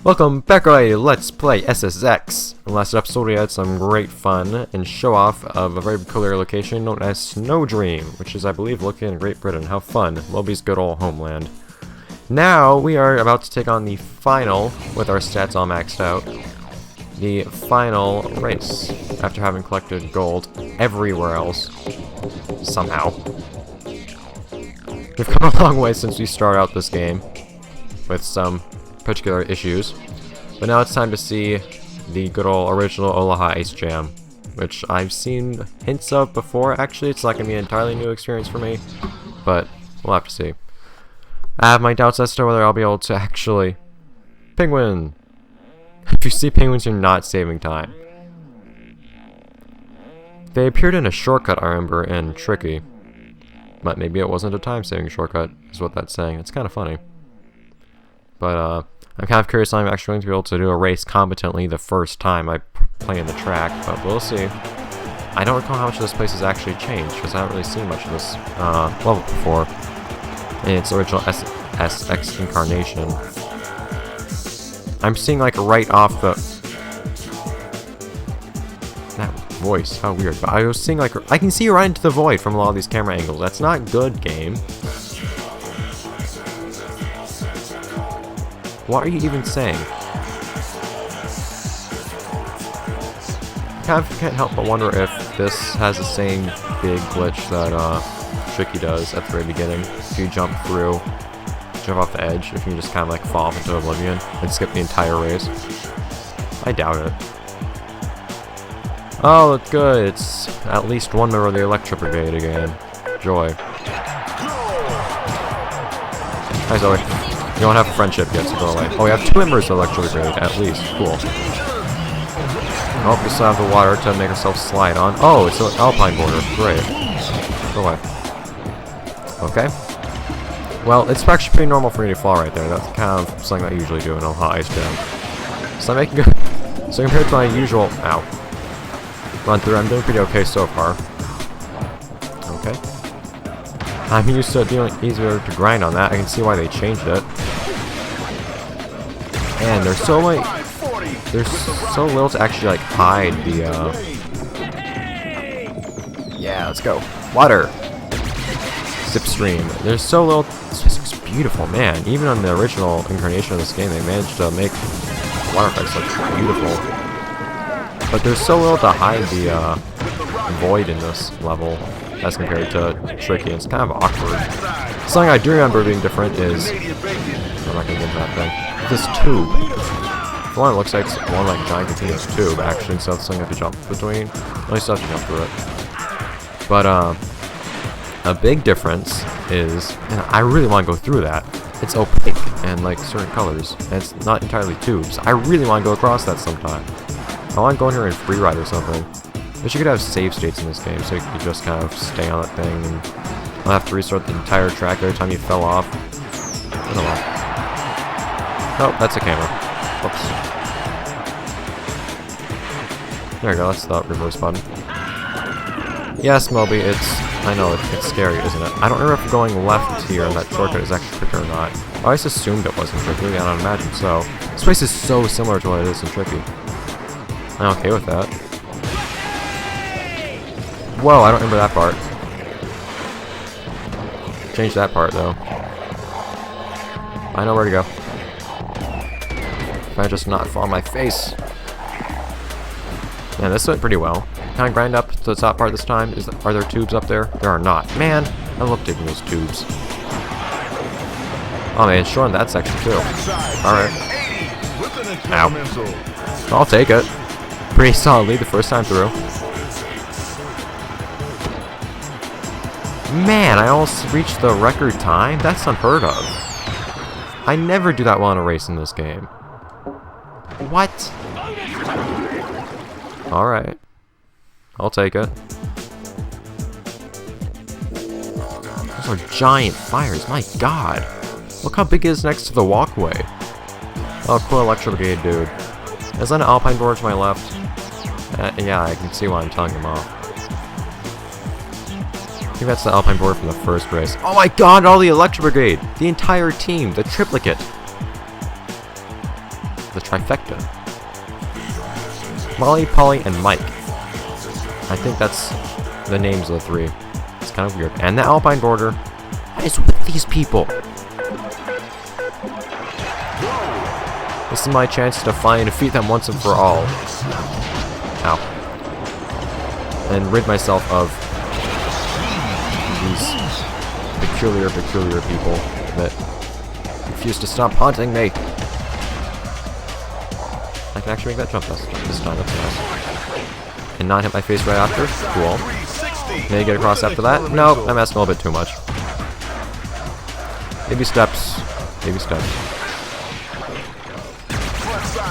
Welcome back to Let's Play SSX. In the last episode we had some great fun and show off of a very peculiar location known as Snow Dream, which is I believe located in Great Britain. How fun. Moby's good old homeland. Now we are about to take on the final, with our stats all maxed out, the final race, after having collected gold everywhere else, somehow. We've come a long way since we started out this game, with some particular issues, but now it's time to see the good old original Olaha Ice Jam, which I've seen hints of before. Actually, it's not going to be an entirely new experience for me, but we'll have to see. I have my doubts as to whether I'll be able to actually... Penguin! If you see penguins, you're not saving time. They appeared in a shortcut, I remember, in Tricky, but maybe it wasn't a time-saving shortcut, is what that's saying. It's kind of funny. But, I'm kind of curious if I'm actually going to be able to do a race competently the first time I play in the track, but we'll see. I don't recall how much of this place has actually changed, because I haven't really seen much of this level before in its original SSX incarnation. I'm seeing, like, right off the... That voice, how weird. But I was seeing, like, I can see right into the void from a lot of these camera angles. That's not good, game. What are you even saying? I kind of can't help but wonder if this has the same big glitch that Tricky does at the very beginning. If you jump off the edge, if you just kind of like fall off into oblivion and skip the entire race. I doubt it. Oh, that's good. It's at least one member of the Electric Brigade again. Joy. Hi, Zoe. You don't have a friendship yet, so go away. Oh, we have 2 members of the Electric Brigade, at least. Cool. Oh, we still have the water to make ourselves slide on. Oh, it's an Alpine border. Great. Go away. Okay. Well, it's actually pretty normal for me to fall right there. That's kind of something I usually do in a hot ice jam. So I'm making good. So compared to my usual run through, I'm doing pretty okay so far. Okay. I'm used to it being easier to grind on that. I can see why they changed it. And there's so little to actually like hide the yeah, let's go. Water. Zipstream. There's so little. This looks beautiful, man. Even on the original incarnation of this game, they managed to make water effects look beautiful. But there's so little to hide the void in this level as compared to Tricky. It's kind of awkward. Something I do remember being different is... I'm not going to get that thing. This tube. For one, it looks like it's one like giant continuous tube, actually, instead of something you have to jump between. At least you have to jump through it. But, a big difference is... And I really want to go through that. It's opaque and, like, certain colors. And it's not entirely tubes. I really want to go across that sometime. I want to go in here and free ride or something. But you could have save states in this game, so you could just kind of stay on that thing and not have to restart the entire track every time you fell off. I don't know. Oh, that's a camera. Whoops. There we go, that's the reverse button. Yes, Moby, I know, it's scary, isn't it? I don't remember if going left here in that shortcut is actually tricky or not. I always assumed it wasn't tricky, I don't imagine so. This place is so similar to what it is in Tricky. I'm okay with that. Whoa, I don't remember that part. Change that part, though. I know where to go. If I just not fall on my face. Man, this went pretty well. Can I grind up to the top part this time? Are there tubes up there? There are not. Man, I love taking those tubes. Oh man, sure in that section too. Alright. Ow. I'll take it. Pretty solid lead the first time through. Man, I almost reached the record time? That's unheard of. I never do that well in a race in this game. What? Alright. I'll take it. Those are giant fires, my god. Look how big it is next to the walkway. Oh, cool Electric Brigade dude. Is that an Alpine board to my left? Yeah, I can see why I'm telling him off. I think that's the Alpine board from the first race. Oh my god, all the Electric Brigade! The entire team, the triplicate! The trifecta. Molly, Polly, and Mike. I think that's the names of the three. It's kind of weird. And the Alpine border. What is with these people? This is my chance to finally defeat them once and for all. Ow. And rid myself of these peculiar people that refuse to stop haunting me. I can actually make that jump this time. That's nice. And not hit my face right after. Cool. May I get across after that? No, I messed a little bit too much. Baby steps. Baby steps.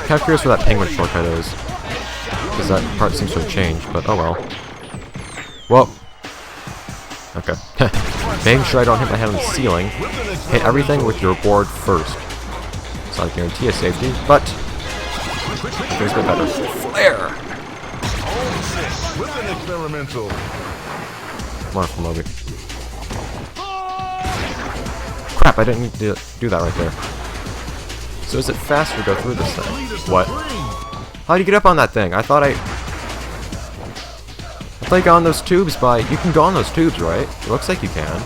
Kind of curious where that penguin shortcut is. Because that part seems to have changed, but oh well. Whoa. Okay. Making sure I don't hit my head on the ceiling. Hit everything with your board first. It's not a guarantee of safety, but it's a bit better. Flare! Wonderful movie. Crap, I didn't need to do that right there. So is it faster to go through this thing? What? How do you get up on that thing? I thought you go on those tubes by... You can go on those tubes, right? It looks like you can.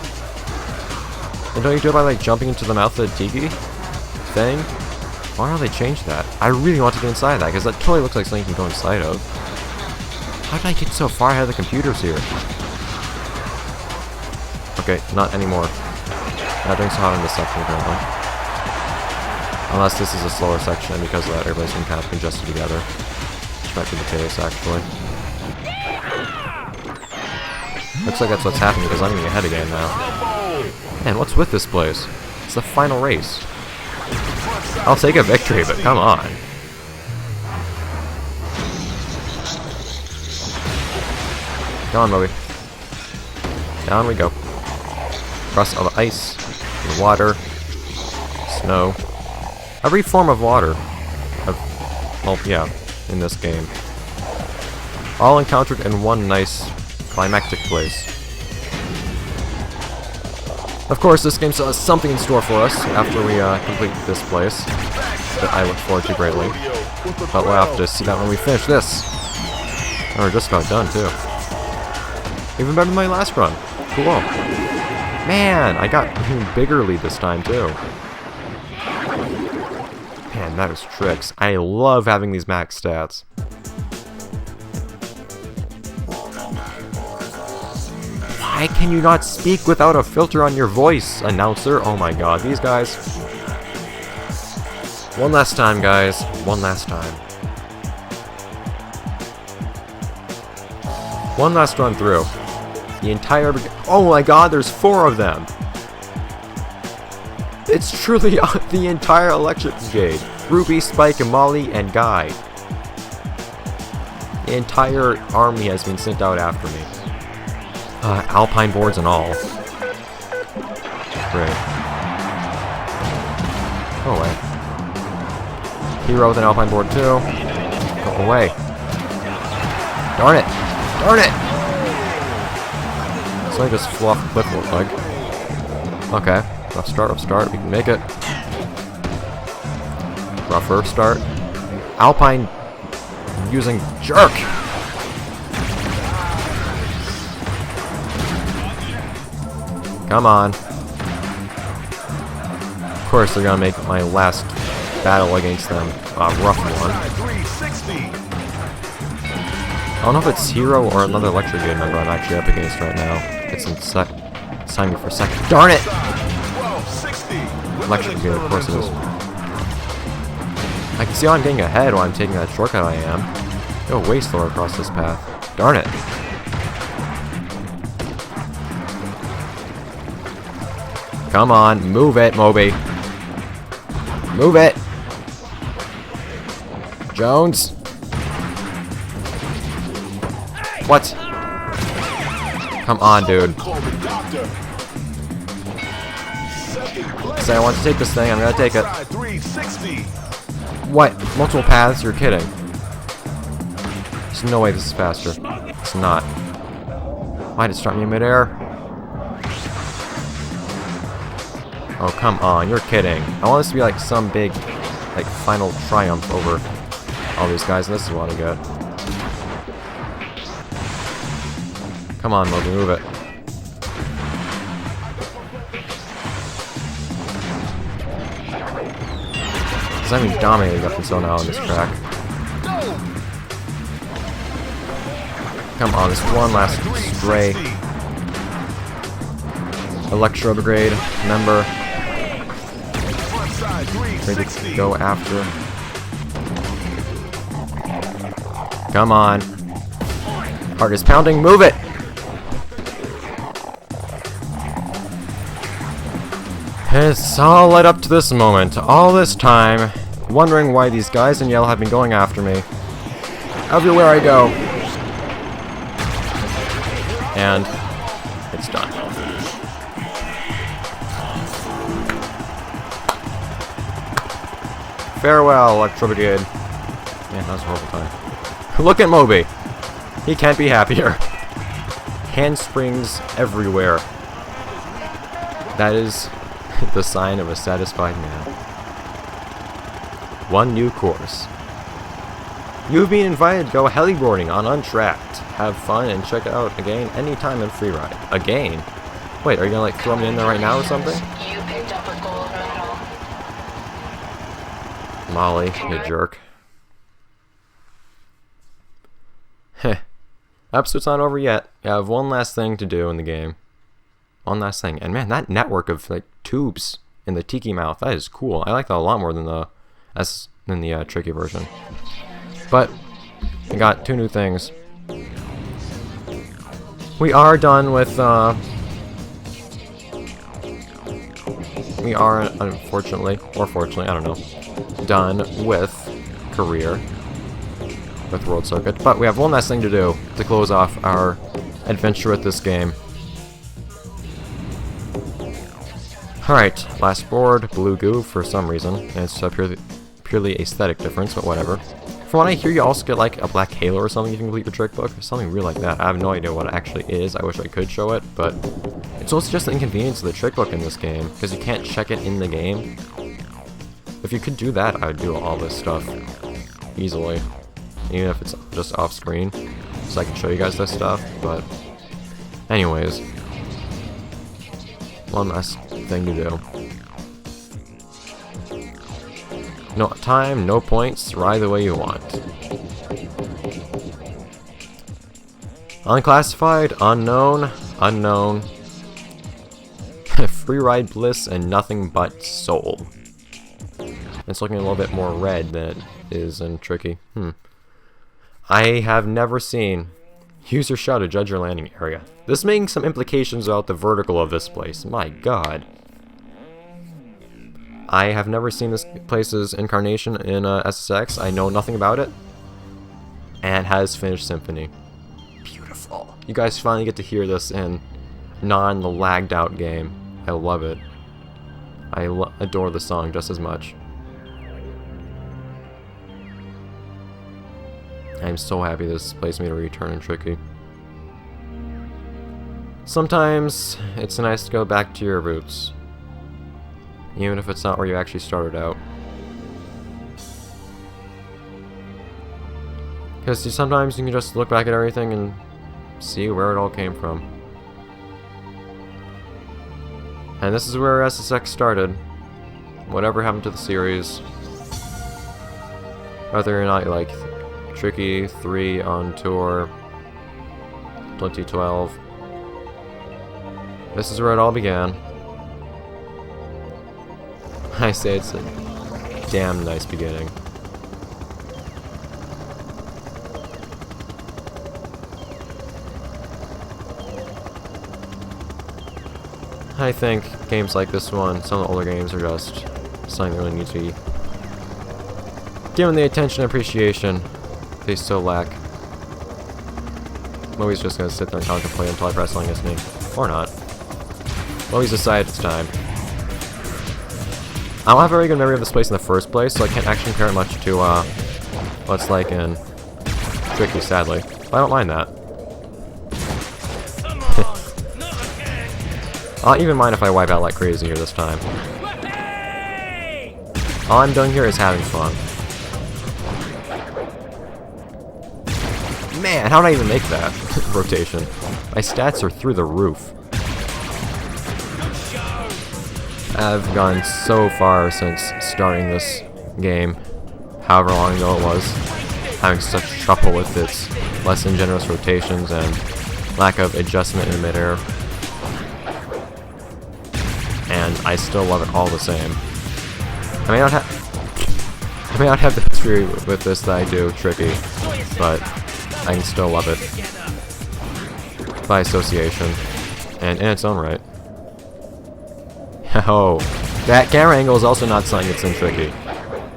And don't you do it by, like, jumping into the mouth of the tiki thing? Why don't they change that? I really want to get inside that, because that totally looks like something you can go inside of. How did I get so far ahead of the computers here? Okay, not anymore. Not doing so hot in this section, apparently. Unless this is a slower section, and because of that, everybody's been kind of congested together. Which might be the case, actually. Looks like that's what's happening, because I'm getting ahead again now. Man, what's with this place? It's the final race. I'll take a victory, but come on. Come on, Moby. Down we go. Across all the ice, and water, snow. Every form of water. Well, yeah, in this game. All encountered in one nice climactic place. Of course, this game still has something in store for us after we complete this place that I look forward to greatly. But we'll have to see that when we finish this. And we're just about done, too. Even better than my last run. Cool. Man, I got an even bigger lead this time, too. Man, that is tricks. I love having these max stats. Why can you not speak without a filter on your voice, announcer? Oh my god, these guys. One last time, guys. One last time. One last run through. The entire... Oh my god, there's 4 of them! It's truly the entire Electric Brigade. Ruby, Spike, and Molly, and Guy. The entire army has been sent out after me. Alpine boards and all. Great. Go away. Hero with an Alpine board too. Go away. Darn it! Darn it! So I just flew off the cliff, look like. Okay. Rough start. We can make it. Rougher start. Alpine using jerk! Come on. Of course they're gonna make my last battle against them a rough one. I don't know if it's Hero or another Electric Brigade member I'm actually up against right now. It's time me for a second. Darn it! Electric Brigade, of course it is. I can see how I'm getting ahead while I'm taking that shortcut I am. Go way slower across this path. Darn it! Come on, move it, Moby. Move it! Jones! What? Come on, dude. Say I want to take this thing, I'm gonna take it. What? Multiple paths? You're kidding. There's no way this is faster. It's not. Why did it start me in midair? Oh, come on. You're kidding. I want this to be like some big like final triumph over all these guys, and this is what I get. Come on, Moby, move it. Because I've been dominating up until now on this track. Come on, this one last stray Electro Brigade member. Ready to go after. Come on. Heart is pounding, move it! It's all led up to this moment, all this time, wondering why these guys in yellow have been going after me. Everywhere I go. And it's done. Farewell, Electro Brigade. Man, that was a horrible time. Look at Moby. He can't be happier. Handsprings everywhere. That is the sign of a satisfied man. One new course. You've been invited to go heliboarding on Untracked. Have fun and check it out again anytime in Freeride. Again? Wait, are you gonna like throw me in there right now or something? You picked up a gold medal. Molly, you jerk. Heh. Episode's not over yet. I have one last thing to do in the game. One last thing. And man, that network of like tubes in the tiki mouth, that is cool. I like that a lot more than the tricky version. But I got two new things. We are done with we are unfortunately, or fortunately, I don't know, done with career with World Circuit. But we have one last thing to do to close off our adventure with this game. Alright, last board, blue goo for some reason, and it's a purely aesthetic difference, but whatever. From what I hear, you also get like a black halo or something you can complete the trick book, or something weird like that. I have no idea what it actually is. I wish I could show it, but it's also just the inconvenience of the trick book in this game, because you can't check it in the game. If you could do that, I would do all this stuff easily, even if it's just off screen, so I can show you guys this stuff. But anyways, one last thing to do. No time, no points, ride the way you want. Unclassified, unknown, unknown. Free ride bliss and nothing but soul. It's looking a little bit more red than it is in tricky. I have never seen use your shot to judge your landing area. This making some implications about the vertical of this place. My god. I have never seen this place's incarnation in SSX. I know nothing about it. And has finished Symphony. Beautiful. You guys finally get to hear this in non-lagged out game. I love it. I adore the song just as much. I'm so happy this place made a return in Tricky. Sometimes it's nice to go back to your roots. Even if it's not where you actually started out. Because sometimes you can just look back at everything and see where it all came from. And this is where SSX started. Whatever happened to the series. Whether or not you like Tricky 3 on tour 2012. This is where it all began. I say it's a damn nice beginning. I think games like this one, some of the older games, are just something that really needs to be given the attention and appreciation they still lack. Louie's just gonna sit there and contemplate until I press on his name. Or not. Louie's decided it's time. I don't have a very good memory of this place in the first place, so I can't actually compare it much to what's like in Tricky, sadly. But I don't mind that. I don't even mind if I wipe out like crazy here this time. All I'm doing here is having fun. Man, how did I even make that rotation? My stats are through the roof. I've gone so far since starting this game, however long ago it was, having such trouble with its less than generous rotations and lack of adjustment in midair. And I still love it all the same. I may not have the history with this that I do, tricky, but I can still love it by association and in its own right. Oh, that camera angle is also not something that's in tricky.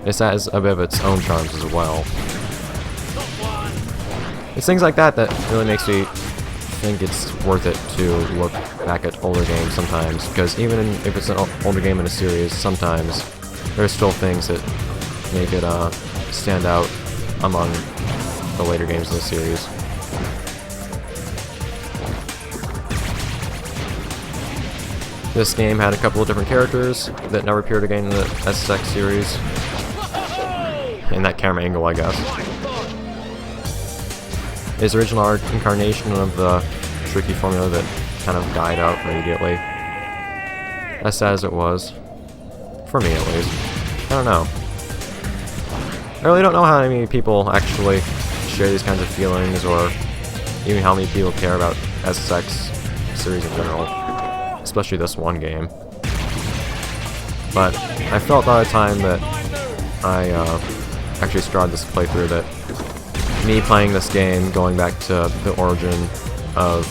This has a bit of its own charms as well. It's things like that that really makes me think it's worth it to look back at older games sometimes, because even if it's an older game in a series, sometimes there's still things that make it stand out among the later games in the series. This game had a couple of different characters that never appeared again in the SSX series. In that camera angle, I guess. His original incarnation of the tricky formula that kind of died out immediately. As sad as it was. For me, at least. I don't know. I really don't know how many people actually share these kinds of feelings, or even how many people care about SSX series in general. Especially this one game. But I felt by the time that I actually started this playthrough that me playing this game, going back to the origin of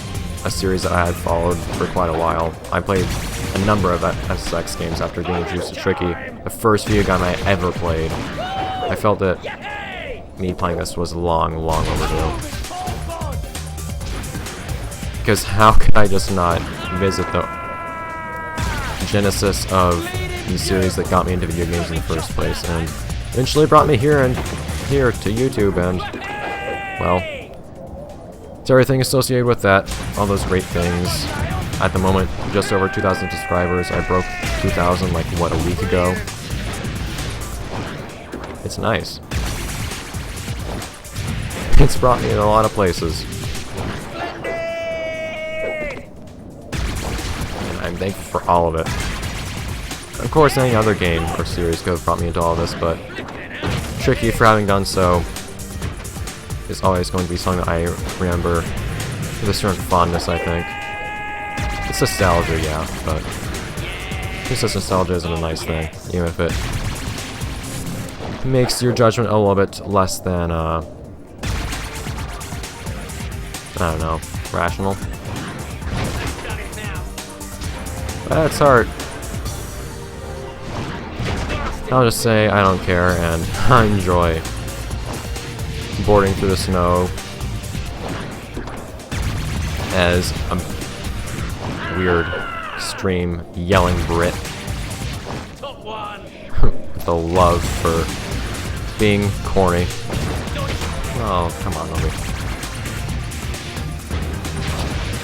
a series that I had followed for quite a while. I played a number of SSX games after being introduced to Tricky, the first video game I ever played. I felt that me playing this was long overdue. Because how could I just not visit the genesis of the series that got me into video games in the first place, and eventually brought me here to YouTube, and well, it's everything associated with that, all those great things. At the moment, just over 2,000 subscribers. I broke 2,000 like what, a week ago. It's nice. It's brought me in a lot of places. I'm thankful for all of it. Of course, any other game or series could have brought me into all of this, but Tricky, for having done so, is always going to be something that I remember with a certain fondness, I think. It's nostalgia, yeah, but just as nostalgia isn't a nice thing, even if it makes your judgment a little bit less than, I don't know, rational. That's hard. I'll just say I don't care, and I enjoy boarding through the snow as a weird, extreme, yelling Brit with a love for being corny. Oh, come on, Obi.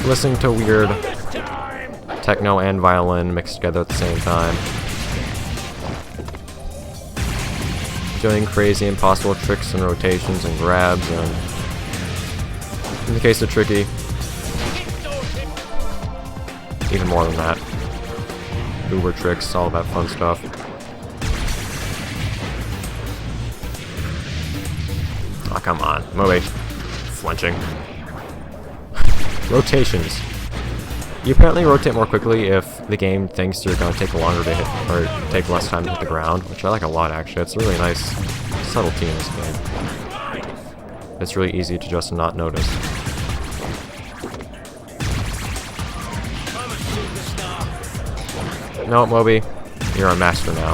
Listening to weird techno and violin mixed together at the same time. Doing crazy, impossible tricks and rotations and grabs, and in the case of Tricky, even more than that. Uber tricks, all that fun stuff. Oh, come on. Movie. Flinching. Rotations. You apparently rotate more quickly if the game thinks you're going to take longer to hit, or take less time to hit the ground, which I like a lot, actually. It's a really nice subtlety in this game. It's really easy to just not notice. No, Moby, you're a master now.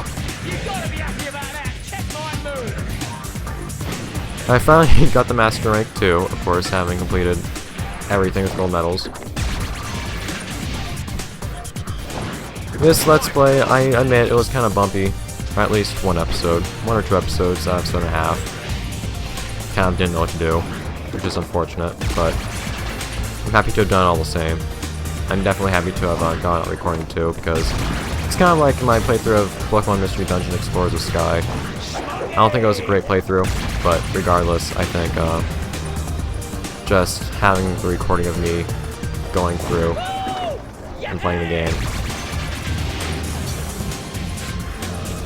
I finally got the master rank too, of course, having completed everything with gold medals. This Let's Play, I admit, it was kind of bumpy, or at least one or two episodes, episode and a half. Kind of didn't know what to do, which is unfortunate, but I'm happy to have done all the same. I'm definitely happy to have gone out recording too, because It's kind of like my playthrough of Pokemon Mystery Dungeon Explorers of Sky. I don't think it was a great playthrough, but regardless, I think just having the recording of me going through and playing the game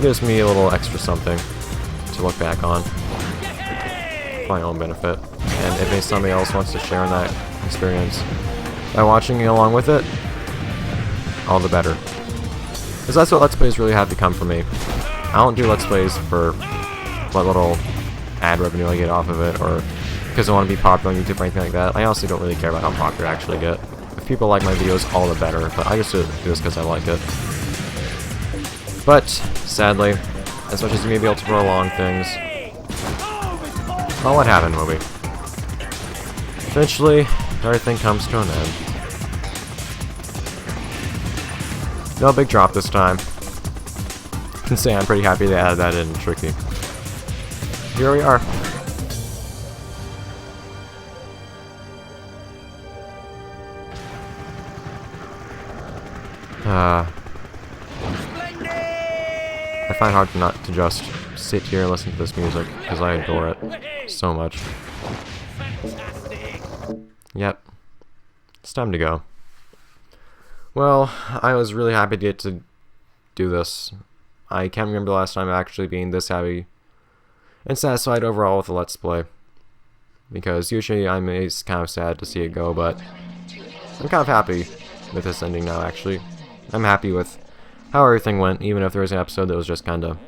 gives me a little extra something to look back on for my own benefit. And if somebody else wants to share in that experience by watching along with it, all the better. Because that's what Let's Plays really have become for me. I don't do Let's Plays for what little ad revenue I get off of it, or because I want to be popular on YouTube or anything like that. I honestly don't really care about how popular I actually get. If people like my videos, all the better, but I just do this because I like it. But, sadly, as much as you may be able to prolong things, well, what happened, movie? Eventually, everything comes to an end. No big drop this time. I can say I'm pretty happy they added that in Tricky. Here we are. I find it hard not to just sit here and listen to this music, because I adore it so much. Yep. It's time to go. Well, I was really happy to get to do this. I can't remember the last time actually being this happy and satisfied overall with the Let's Play. Because usually I'm kind of sad to see it go, but I'm kind of happy with this ending now, actually. I'm happy with how everything went, even if there was an episode that was just kind of,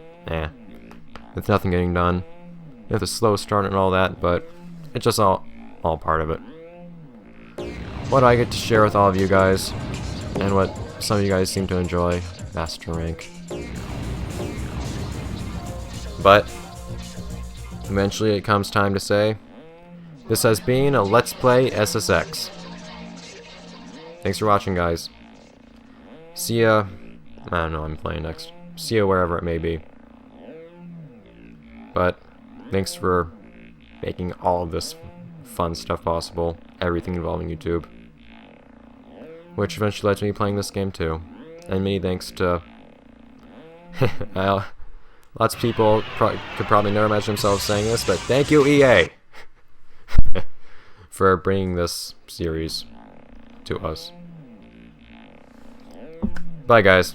with nothing getting done. With a slow start and all that, but it's just all part of it. What I get to share with all of you guys, and what some of you guys seem to enjoy, Master Rank. But eventually it comes time to say, this has been a Let's Play SSX. Thanks for watching, guys. See ya. I don't know, I'm playing next. See ya wherever it may be. But thanks for making all of this fun stuff possible. Everything involving YouTube. Which eventually led to me playing this game too. And many thanks to lots of people could probably never imagine themselves saying this, but thank you, EA, for bringing this series to us. Bye, guys.